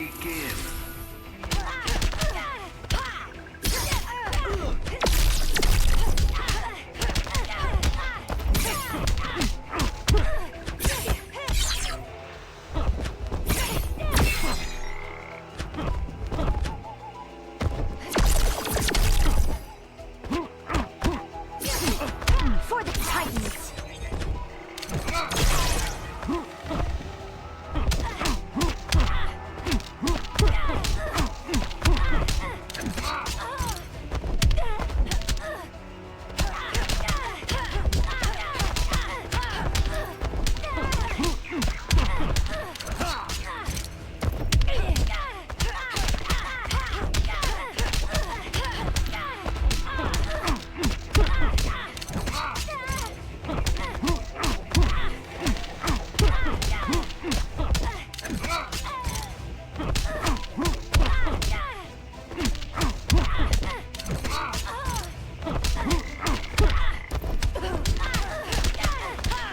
Begin. For the Titans!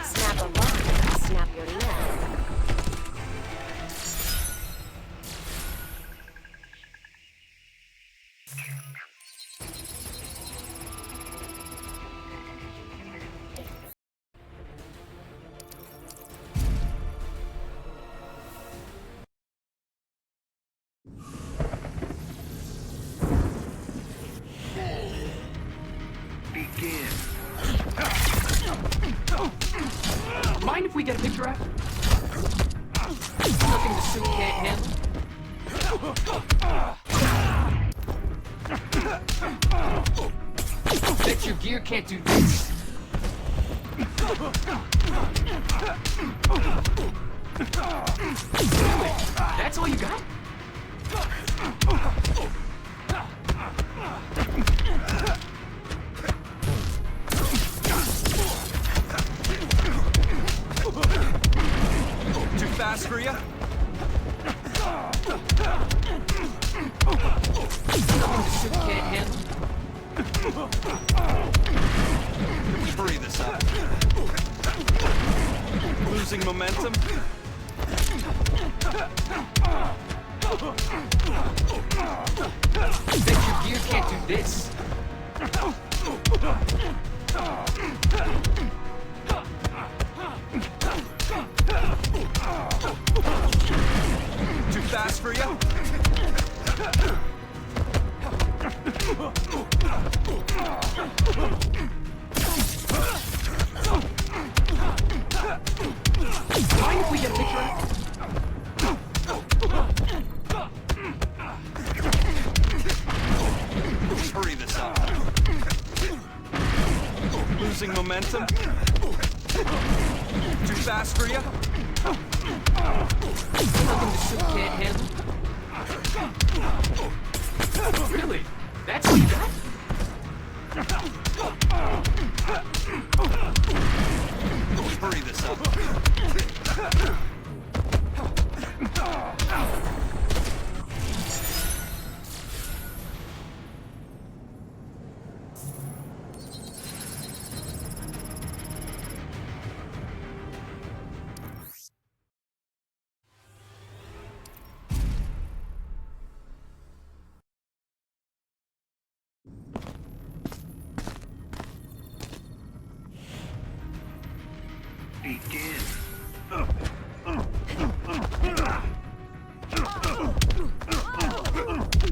Snap a lock, snap your neck. Begin. Mind if we get a picture after? Nothing the suit can't handle. Bet your gear can't do this. Really? That's all you got? Too fast for you? Nothing the suit can't handle. Hurry this up. Losing momentum? Bet your gear can't do this. Too fast for you? Mind if we get a picture after? Hurry this up. Losing momentum? Too fast for you? Nothing the suit can't handle. Really? That's all you got? Hurry this up. Begin.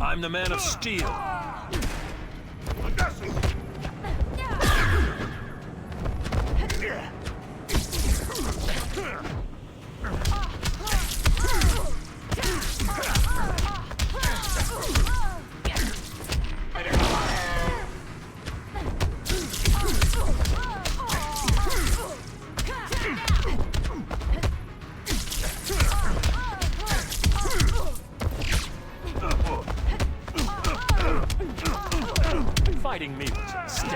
I'm the Man of Steel. Fighting me was a mistake.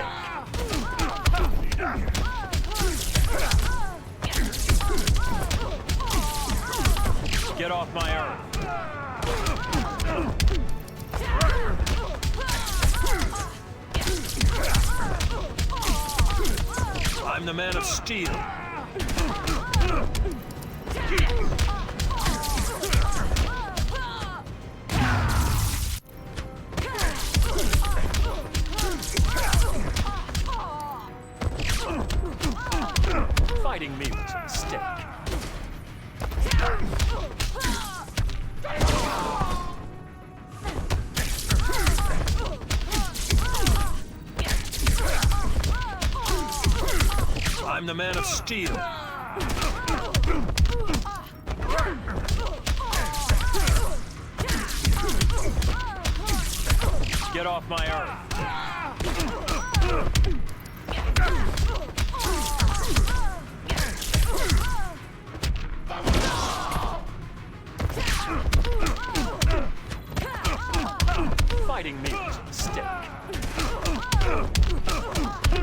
Get off my earth. I'm the Man of Steel. Fighting me was a mistake. I'm the man of steel. Get off my earth. Fighting me was a mistake.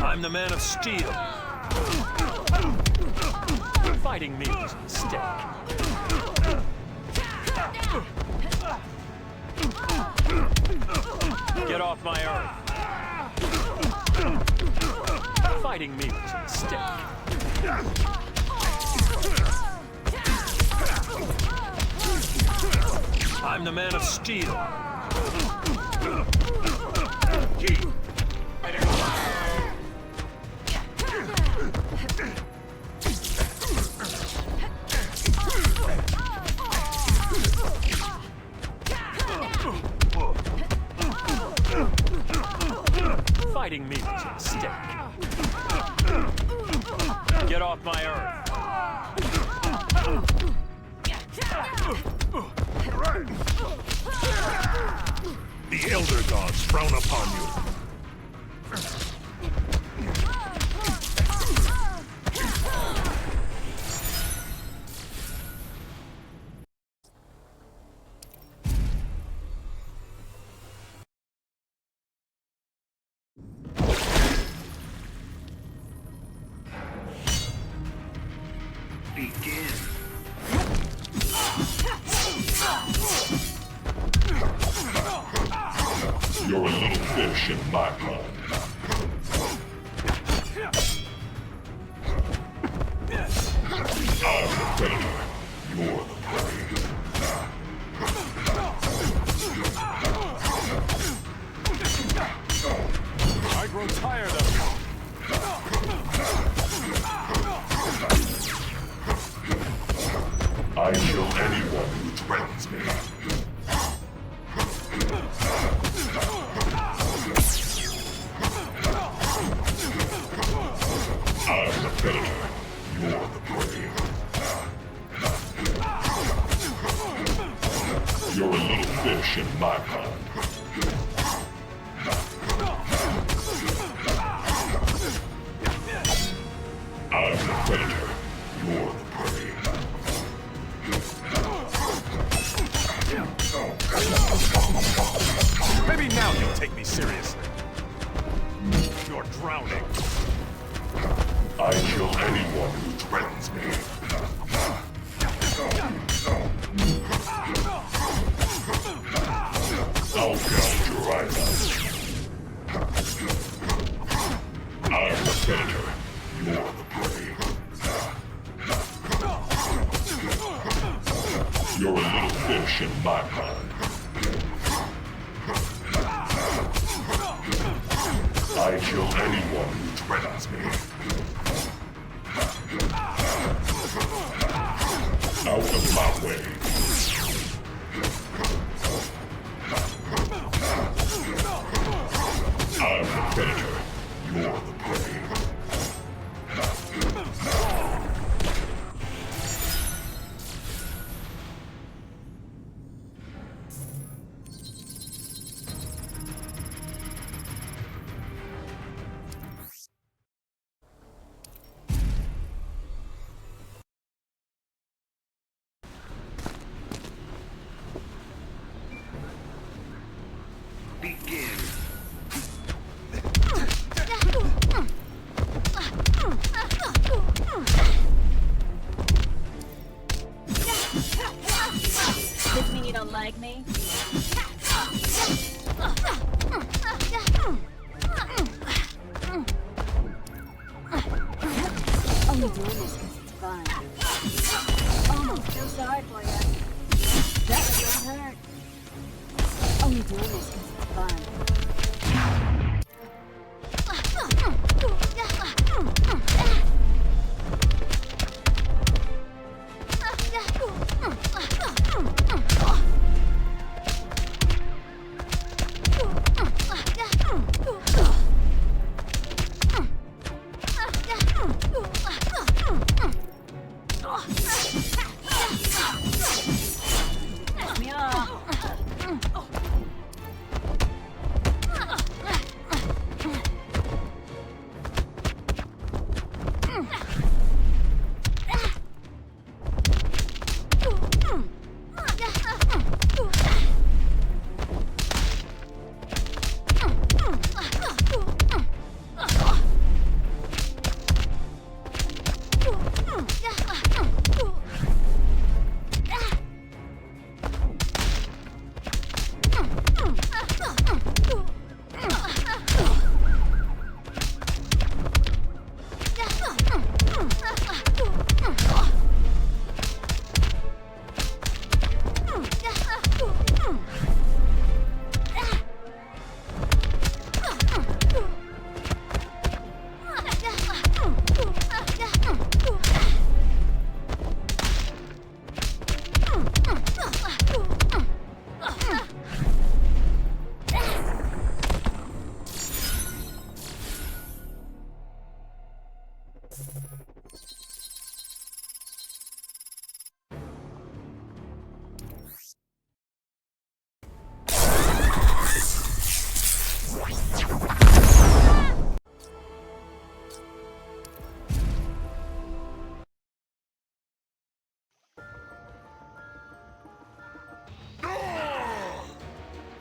I'm the man of steel. Fighting me was a mistake. Get off my earth. Fighting me was a mistake. I'm the man of steel. Fighting me was a mistake. Get off my earth. The Elder Gods frown upon you. Begin. You're a little fish in my pond. I'm the predator. You're the prey. I grow tired of you. I kill anyone who threatens me. I'm the predator. You're the prey. You're a little fish in my pond. I'm the predator. You're the prey. Maybe now you'll take me seriously. You're drowning. I kill anyone who threatens me. I'll gouge your eyes out. I'm the predator. You're the prey. You're a little fish in my pond. I kill anyone who threatens me. Out of my way. I'm the predator. You're the prey. Begin. Does mean you don't like me? Only doing this because it's fun. Oh, I feel sorry for you. That would hurt. Only doing this because it's fun.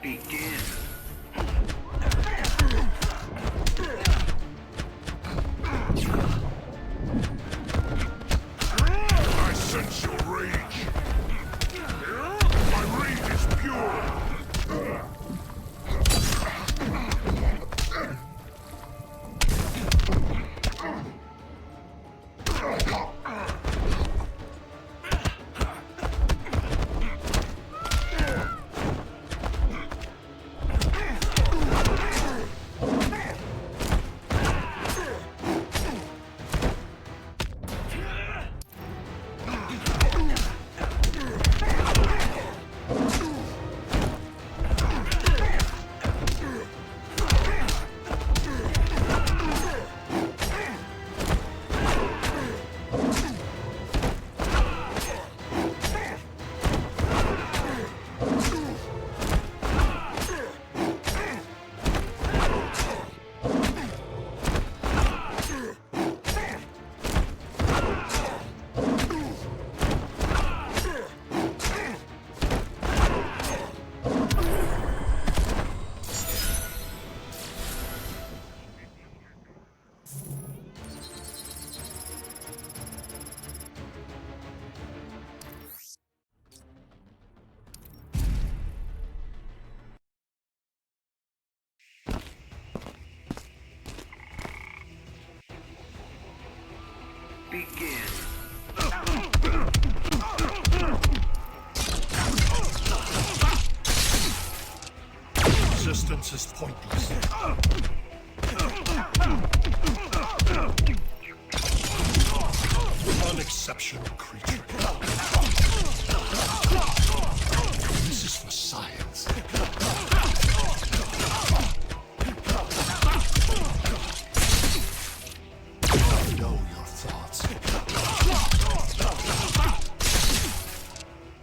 I sense your rage. My rage is pure. Resistance is pointless. Unexceptional creature. This is for science. I know your thoughts.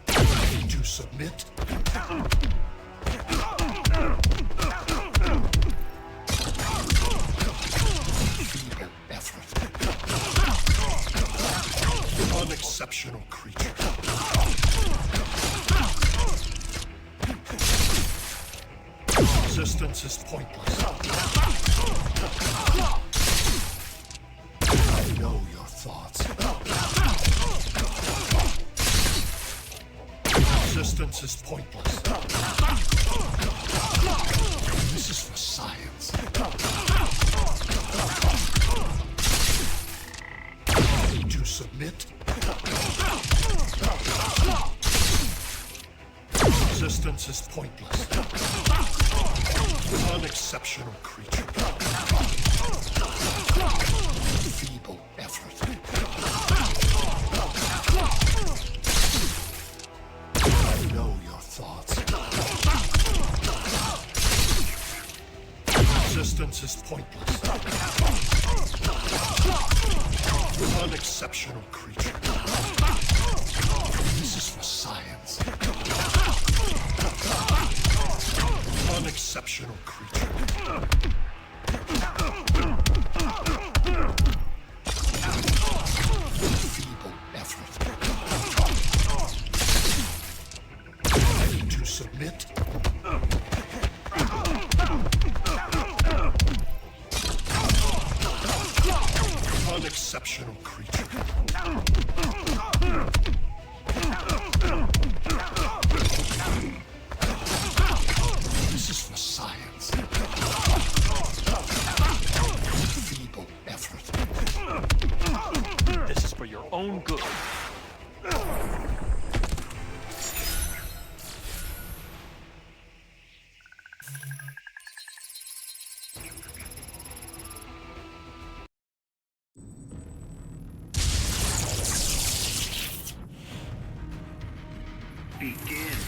Ready to submit? Feeble effort. Unexceptional creature. Resistance is pointless. I know your thoughts. Resistance is pointless. This is for science. Ready to submit? Resistance is pointless. Unexceptional creature. Feeble effort. I know your thoughts. Resistance is pointless. Unexceptional creature. This is for science. Unexceptional creature. Feeble effort. Ready to submit? Unexceptional creature. This is for science. Feeble effort. This is for your own good. Begin.